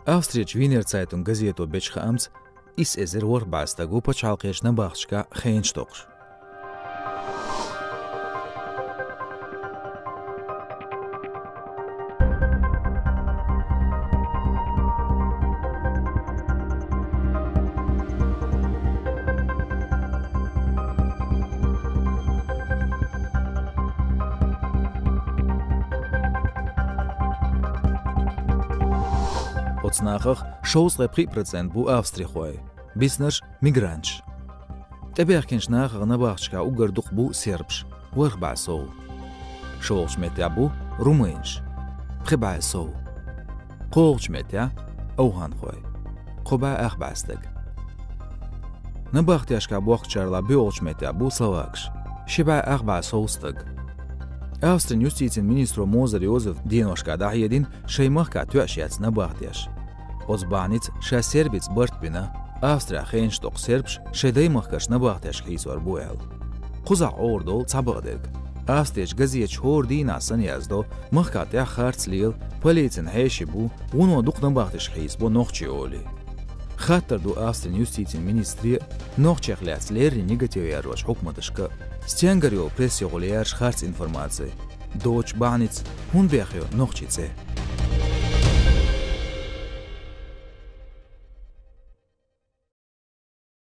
Австрияч Wiener Zeitung газету бечха амц ис эзер ворбастагу почалкешна бахчка хейнштокш. Оцнахах 6% бу Австрихой, биснаш мигрантш. Теберкенш нахах на бахчка угардух бу сербш, ворбасоу. Шолш метя бу румынш, прибайсоу. Қолч метя ауганхой, қоба ахбастык. На бахтяшка бахчарла биолч метя бу словакш, шиба ахбасоустык. Австрин юстицин министру Мозер Йозеф Диношка дахедин шеймахка тюашяц на бахтяш. Озбаниц ша сербиц бартбина Австрия хейншток сербш шедеймахкаш на бахтяш хейсвар буэл. Хуза ордол цабадык. Австрияч газиеч хордина саняздо махкатя харцлил полицин хейши бу уно дух на бахтяш хейс бо нохчи оли. Хаттар ду Австрин юстицин министри нохчехляц лерри негативиарваш хукматышка стенгарио пресс-йоғылияш харц информации. Доч баниц, хун бяхио нохчице.